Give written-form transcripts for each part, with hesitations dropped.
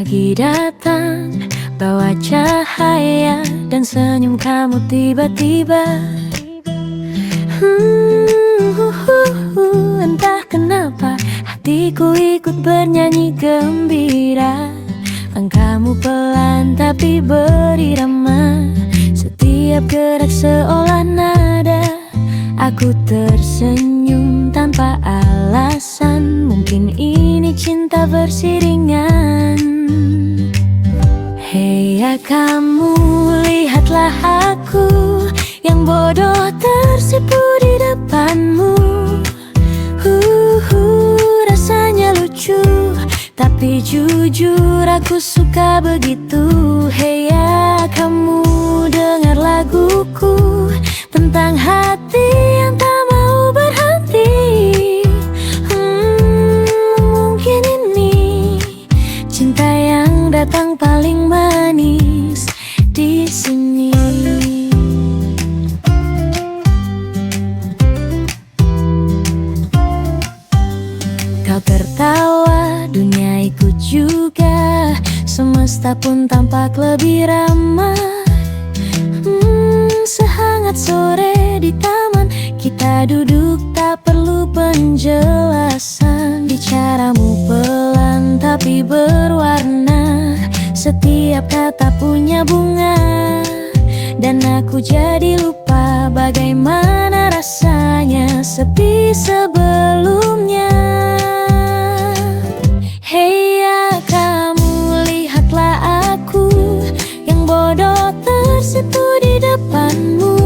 Pagi datang, bawa cahaya dan senyum kamu tiba-tiba. Entah kenapa hatiku ikut bernyanyi gembira. Langkahmu pelan tapi berirama, setiap gerak seolah nada. Aku tersenyum tanpa alasan, mungkin ini cinta bersiringan. Hei ya kamu, lihatlah aku yang bodoh tersipu di depanmu. Rasanya lucu, tapi jujur aku suka begitu. Hei ya kamu, dengar laguku tentang hati yang tak mau berhenti. Mungkin ini cinta yang datang paling manis di sini. Kau tertawa, dunia ikut juga, semesta pun tampak lebih ramah. Sehangat sore di taman, kita duduk tak perlu penjelasan. Bicaramu pelan tapi berwarna, setiap kata punya bunga. Dan aku jadi lupa bagaimana rasanya sepi sebelumnya. Hei ya kamu, lihatlah aku yang bodoh tersipu di depanmu.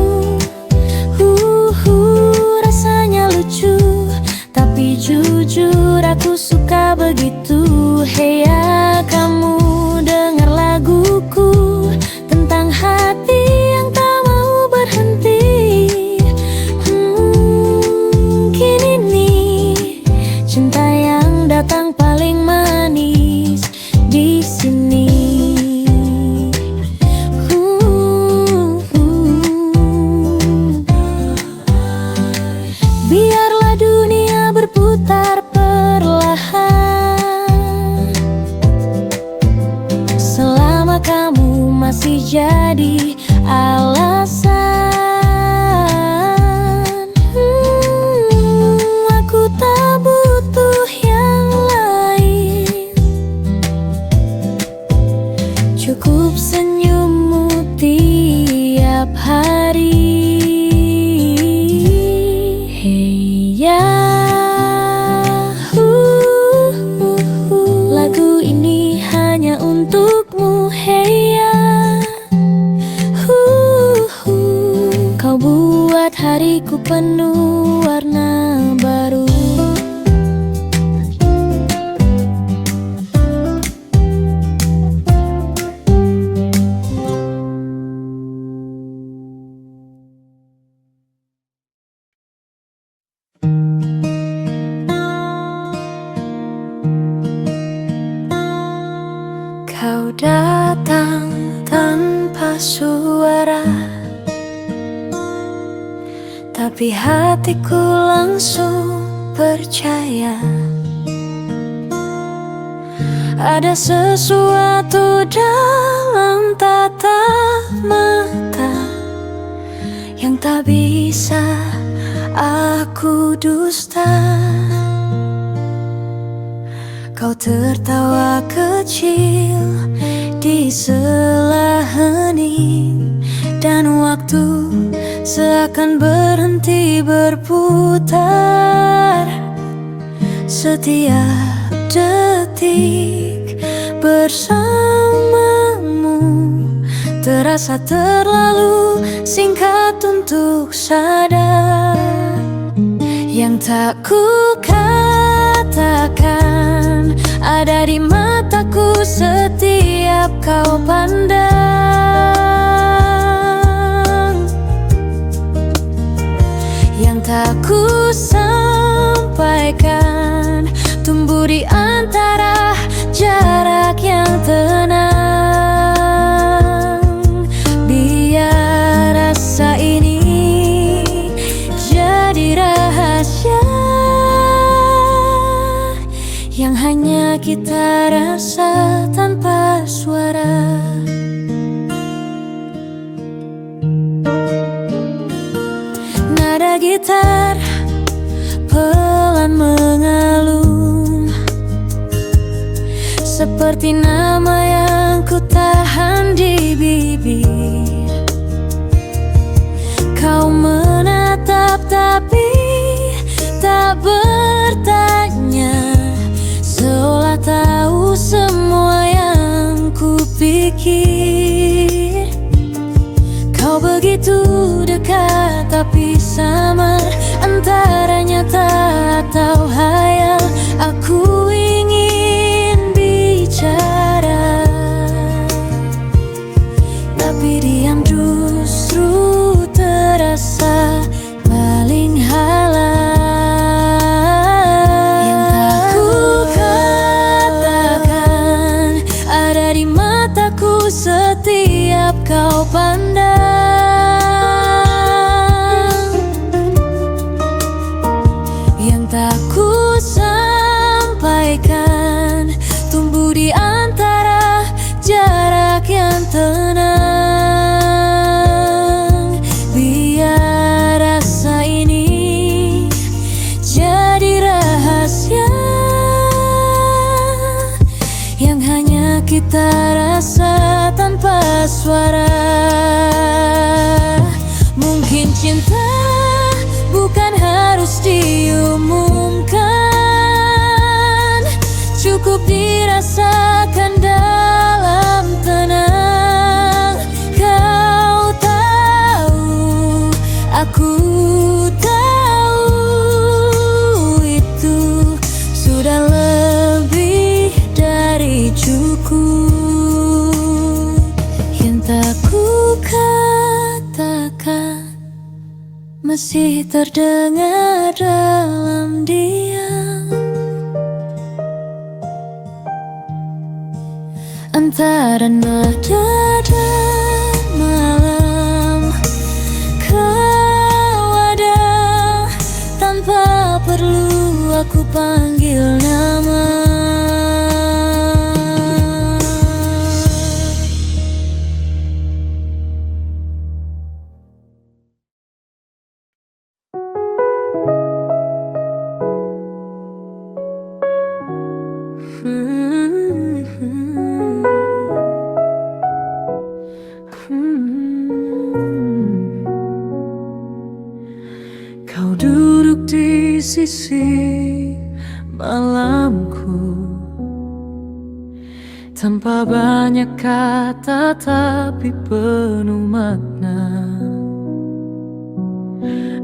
Rasanya lucu, tapi jujur aku suka begitu. Hei ya kamu, dengar laguku tentang hati yang tak mau berhenti. Mungkin ini cinta yang datang paling manis di sini. Biarlah dunia berputar perlahan, selama kamu masih jadi alasan. Aku tak butuh yang lain, cukup senyummu tiap hari. Hey ya, lagu ini hanya untukmu. Hey ya, kau buat hariku penuh warna baru. Kau datang tanpa suara, tapi hatiku langsung percaya. Ada sesuatu dalam tatap mata yang tak bisa aku dusta. Kau tertawa kecil di sela hening, dan waktu seakan berhenti berputar. Setiap detik bersamamu terasa terlalu singkat untuk sadar. Yang tak ku katakan ada di mataku setiap kau pandang. Yang tak ku sampaikan tumbuh di antara jarak yang tenang. Biar rasa ini jadi rahasia yang hanya kita kita rasa tanpa suara. Nada gitar pelan mengalun, seperti nama yang ku tahan di bibir. Kau menatap tapi tak bertanya, seolah tahu semua yang ku pikir. Kau begitu dekat tapi samar, antara nyata atau hayal. Aku ingin bicara, tapi diam justru terasa paling halal. Yang tak ku katakan ada di mataku setiap kau pandang. Yang tak ku sampaikan tumbuh di antara jarak yang tenang. Biar rasa ini jadi rahasia yang hanya kita rasa tanpa suara. Mungkin cinta bukan harus diumumkan, cukup dirasakan dalam tenang. Kau tahu, aku tahu, itu sudah lebih dari cukup. Yang tak ku katakan masih terdengar dalam diam, antara nada dan malam. Kau ada tanpa perlu aku panggil nama. Kau duduk di sisi malamku, tanpa banyak kata tapi penuh makna.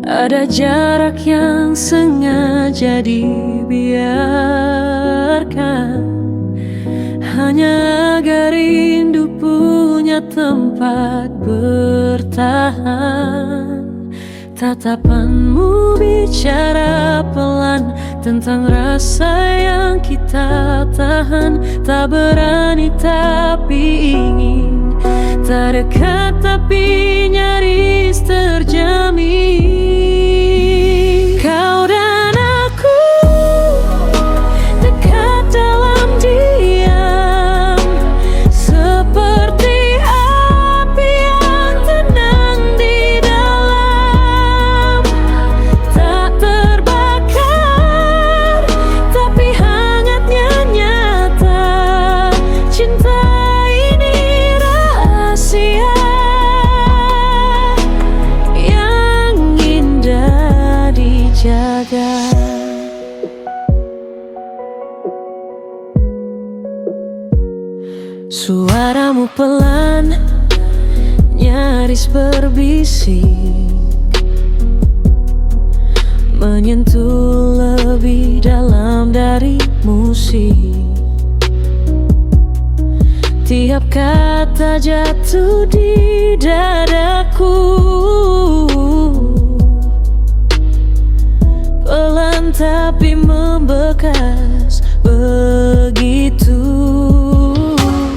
Ada jarak yang sengaja dibiarkan, hanya agar rindu punya tempat bertahan. Tatapanmu bicara pelan tentang rasa yang kita tahan. Tak berani tapi ingin, tak dekat tapi nyaris terjamin. Kau dan aku dekat dalam diam, seperti api yang tenang di dalam. Tak terbakar tapi hangatnya nyata. Cinta ini rahasia yang indah dijaga. Suaramu pelan, nyaris berbisik, menyentuh lebih dalam dari musik. Tiap kata jatuh di dadaku, pelan tapi membekas begitu.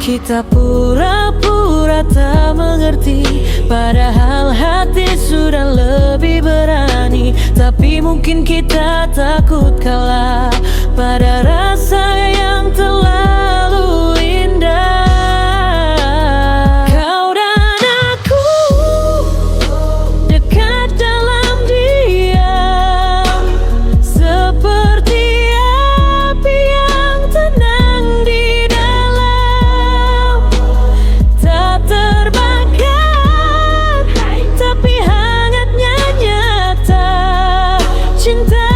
Kita pura-pura pura-pura tak mengerti, padahal hati sudah lebih berani. Tapi mungkin kita takut kalah pada rasa yang terlalu indah. Kau dan aku dekat dalam diam, seperti api yang tenang di dalam, tak terbakar, tapi hangatnya nyata. Cinta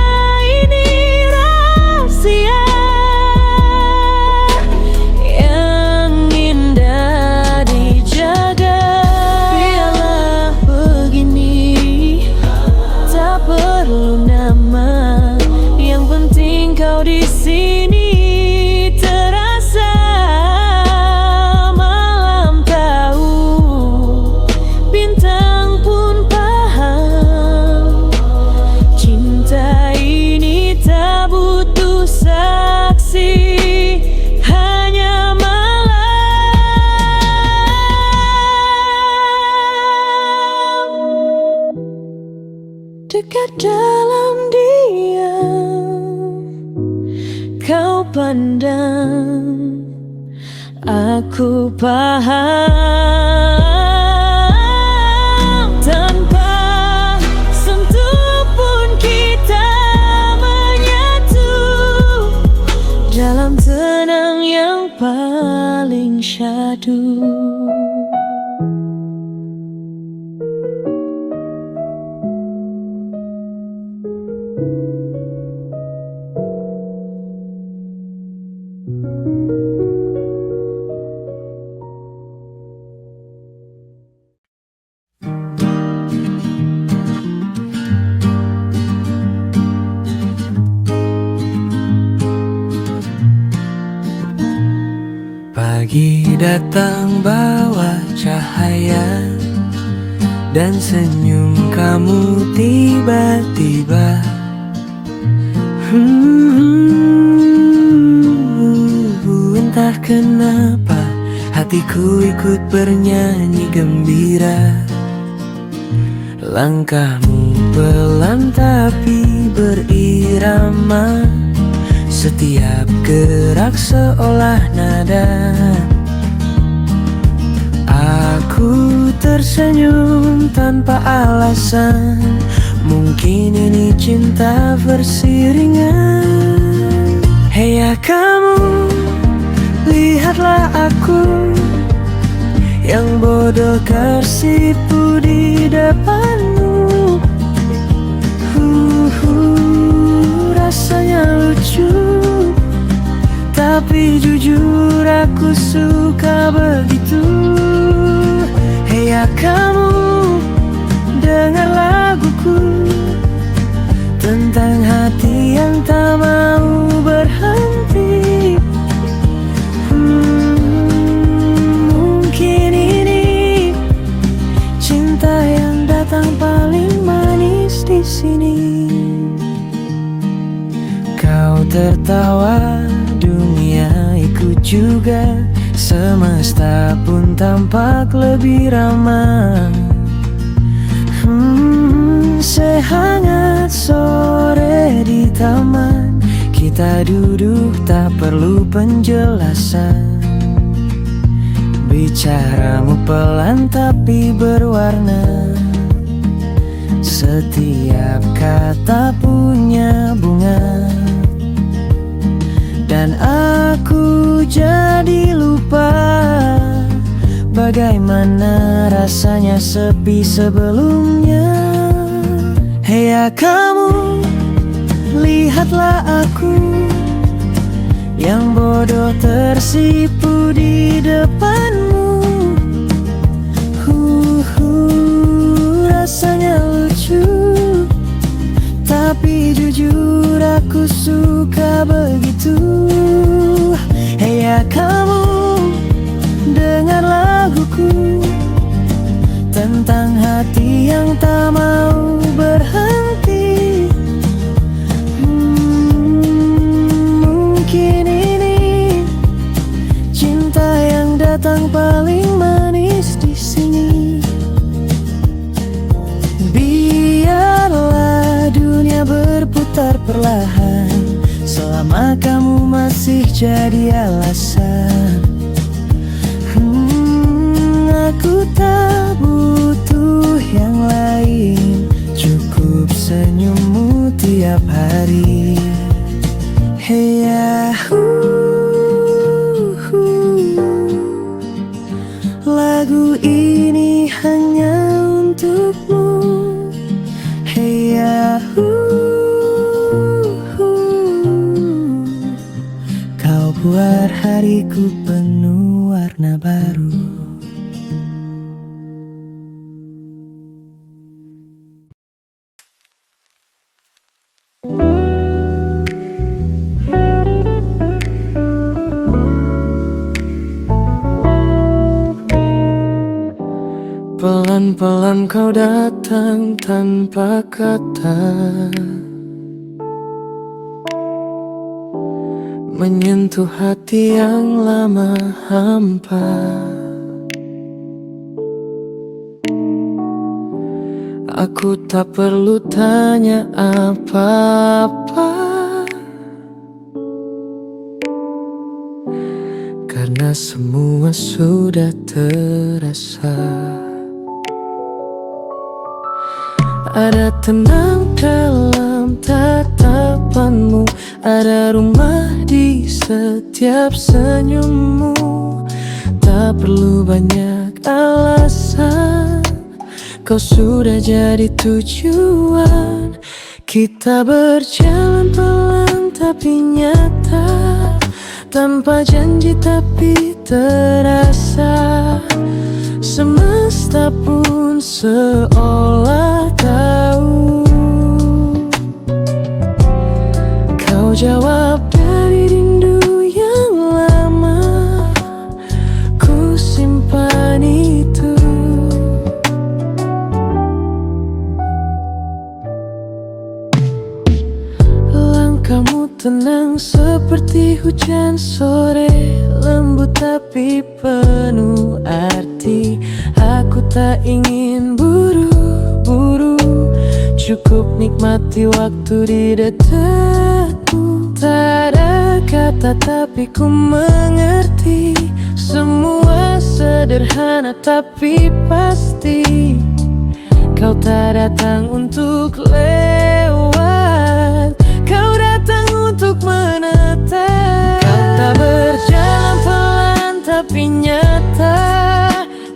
ini rahasia yang indah dijaga. Biarlah begini, tak perlu nama, yang penting kau di sini. Terasa malam tahu, bintang pun paham. Cinta ini tak butuh saksi, hanya malam. Dekat dalam diam, kau pandang, aku paham. Tanpa sentuh pun kita menyatu dalam tenang yang paling syahdu. Pagi datang bawa cahaya, dan senyum kamu tiba-tiba. Entah kenapa hatiku ikut bernyanyi gembira. Langkahmu pelan tapi berirama, setiap gerak seolah nada. Aku tersenyum tanpa alasan, mungkin ini cinta versi ringan. Hey ya kamu, lihatlah aku yang bodoh tersipu di depanmu. Rasanya lucu, tapi jujur aku suka begitu. Hey ya kamu, dengar laguku tentang hati yang tak mau berhenti. Mungkin ini cinta yang datang paling manis di sini. Kau tertawa, dunia ikut juga, semesta pun tampak lebih ramah. Sehangat sore di taman, kita duduk tak perlu penjelasan. Bicaramu pelan tapi berwarna, setiap kata punya bunga. Dan aku jadi lupa bagaimana rasanya sepi sebelumnya. Hey ya kamu, lihatlah aku yang bodoh tersipu di depanmu. Rasanya lucu, tapi jujur aku suka begitu. Hey ya kamu, dengar laguku tentang hati yang tak mau berhenti. Mungkin ini cinta yang datang paling manis hanya berputar perlahan. Selama kamu masih jadi alasan, aku tak butuh yang lain, cukup senyummu tiap hari. Hey ya, lagu ini hanya untukmu. Hey ya, kau buat hariku penuh warna baru. Pelan-pelan kau datang tanpa kata, menyentuh hati yang lama hampa. Aku tak perlu tanya apa-apa, karena semua sudah terasa. Ada tenang dalam tatapanmu, ada rumah di setiap senyummu. Tak perlu banyak alasan, kau sudah jadi tujuan. Kita berjalan pelan tapi nyata, tanpa janji tapi terasa. Semesta pun seolah tahu. Kau jawab dari rindu yang lama, ku simpan itu. Langkahmu tenang seperti hujan sore, lembut tapi penuh arti. Aku tak ingin buru-buru, cukup nikmati waktu di dekatmu. Tak ada kata tapi ku mengerti, semua sederhana tapi pasti. Kau tak datang untuk lewat, kau datang untuk menetap. Kau tak berjalan pelan tapi nyata,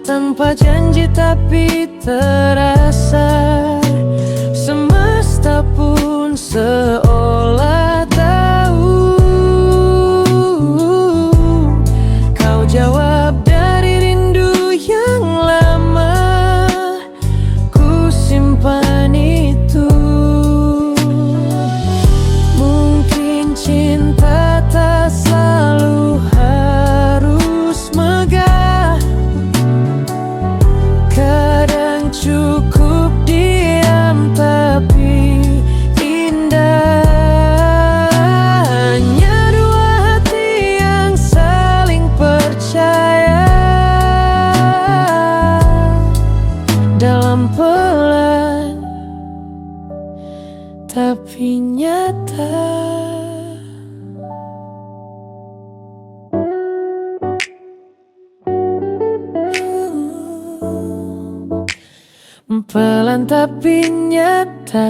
tanpa janji tapi terasa. Semesta pun seolah tahu. Kau jawab dari rindu yang lama, ku simpan itu. Mungkin cinta tak selalu harus megah, kadang cukup diam tapi indah. Hanya dua hati yang saling percaya, dalam pelan tapi nyata. Pelan tapi nyata.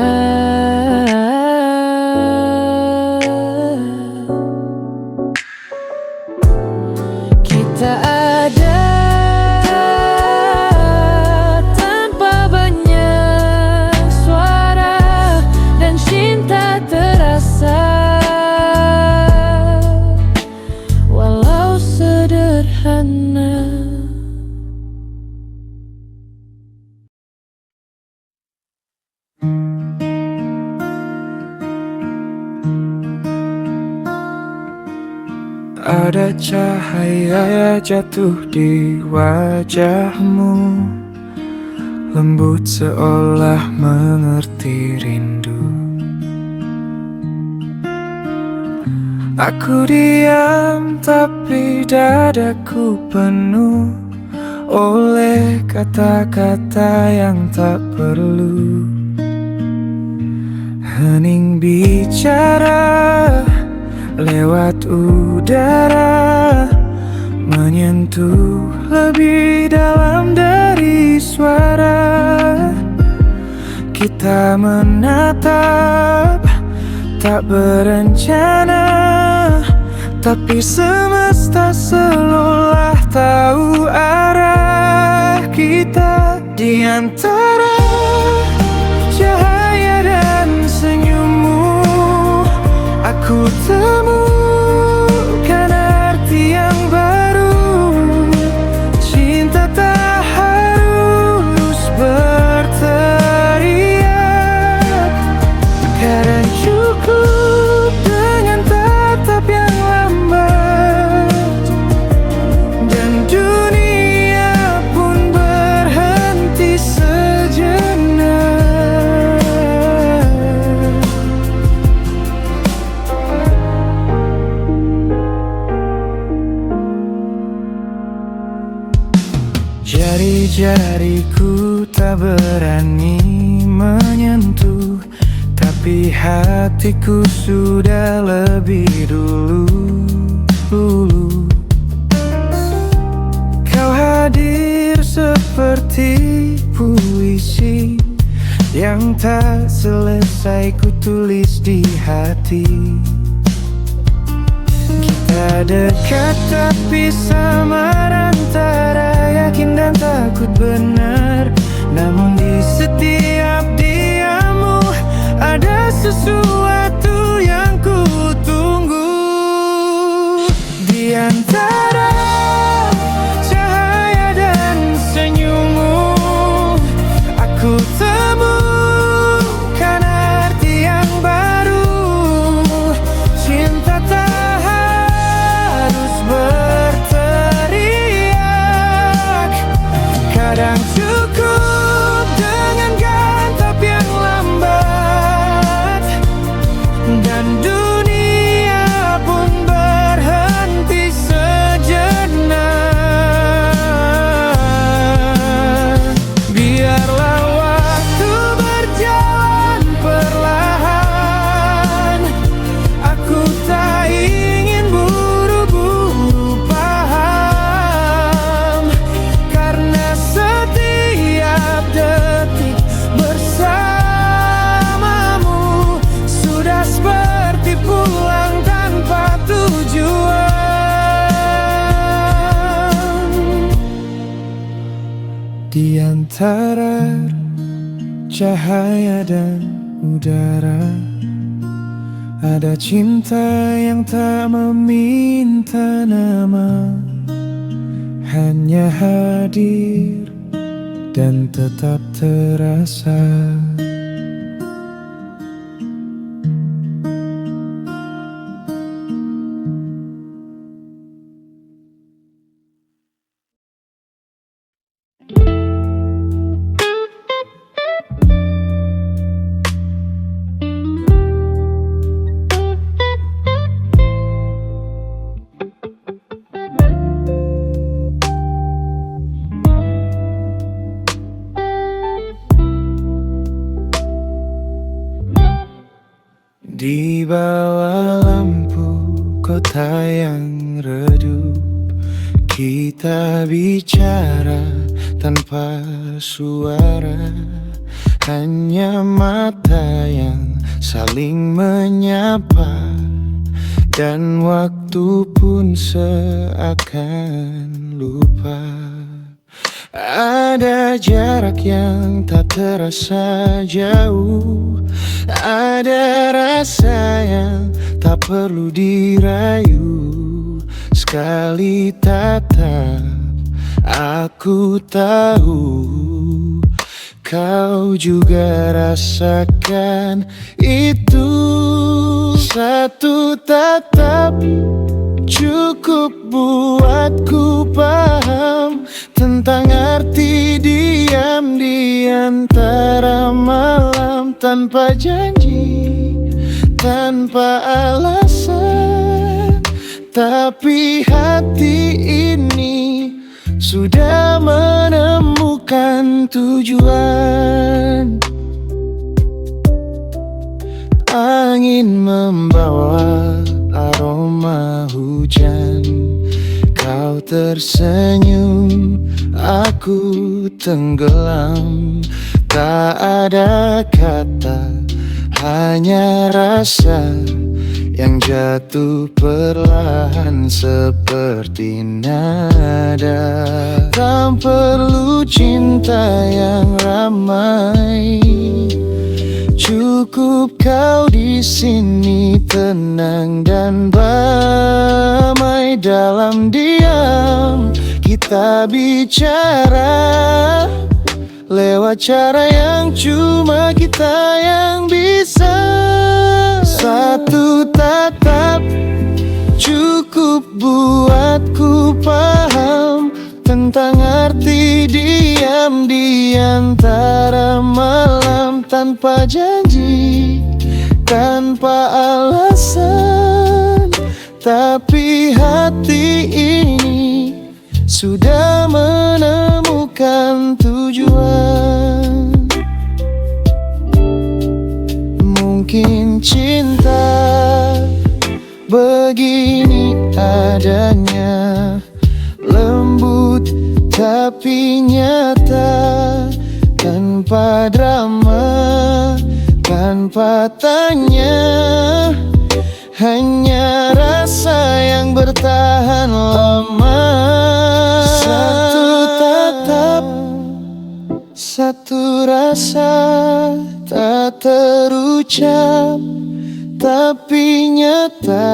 Kita ada tanpa banyak suara, dan cinta terasa walau sederhana. Ada cahaya jatuh di wajahmu, lembut seolah mengerti rindu. Aku diam tapi dadaku penuh oleh kata-kata yang tak perlu. Hening bicara lewat udara, menyentuh lebih dalam dari suara. Kita menatap, tak berencana, tapi semesta seolah tahu arah kita. Di antara cahaya dan senyummu, aku temukan arti yang baru. Cinta tak harus berteriak, kadang cukup dengan tatap yang lambat, dan dunia pun berhenti sejenak. Jari-jariku tak berani menyentuh, tapi hatiku sudah lebih dulu. Kau hadir seperti puisi yang tak selesai ku tulis di hati. Kita dekat tapi samar antara yakin dan takut benar. Namun di setiap diammu ada sesuatu yang ku tunggu. Di antara cahaya dan senyummu, aku temukan arti yang baru. Cinta tak harus berteriak, kadang cukup dengan gantap yang lambat, dan dunia pun berhenti sejenak. Biarlah waktu berjalan perlahan, aku tak ingin buru-buru paham, karena setiap detik bersamamu sudah seperti pulang tanpa tujuan. Di antara cahaya dan udara, ada cinta yang tak meminta nama, hanya hadir dan tetap terasa. Di bawah lampu kota yang redup, kita bicara tanpa suara, hanya mata yang saling menyapa, dan waktu pun seakan lupa. Ada jarak yang tak terasa jauh, ada rasa yang tak perlu dirayu. Sekali tatap, aku tahu kau juga rasakan itu. Satu tatap cukup buatku paham tentang arti diam di antara malam, tanpa janji, tanpa alasan. Tapi hati ini sudah menemukan tujuan. Angin membawa aroma hujan. Kau tersenyum, aku tenggelam. Tak ada kata, hanya rasa yang jatuh perlahan seperti nada. Tak perlu cinta yang ramai, cukup kau di sini tenang dan damai. Dalam diam kita bicara, lewat cara yang cuma kita yang bisa. Satu tatap cukup buatku paham tentang arti diam di antara malam. Tanpa janji, tanpa alasan, tapi hati ini sudah menemukan tujuan. Mungkin cinta begini adanya, lembut tapi nyata, tanpa drama, tanpa tanya, hanya rasa yang bertahan lama. Satu tatap, satu rasa, tak terucap tapi nyata.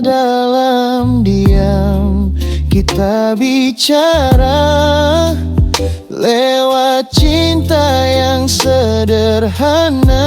Dalam diam kita bicara, lewat cinta yang sederhana.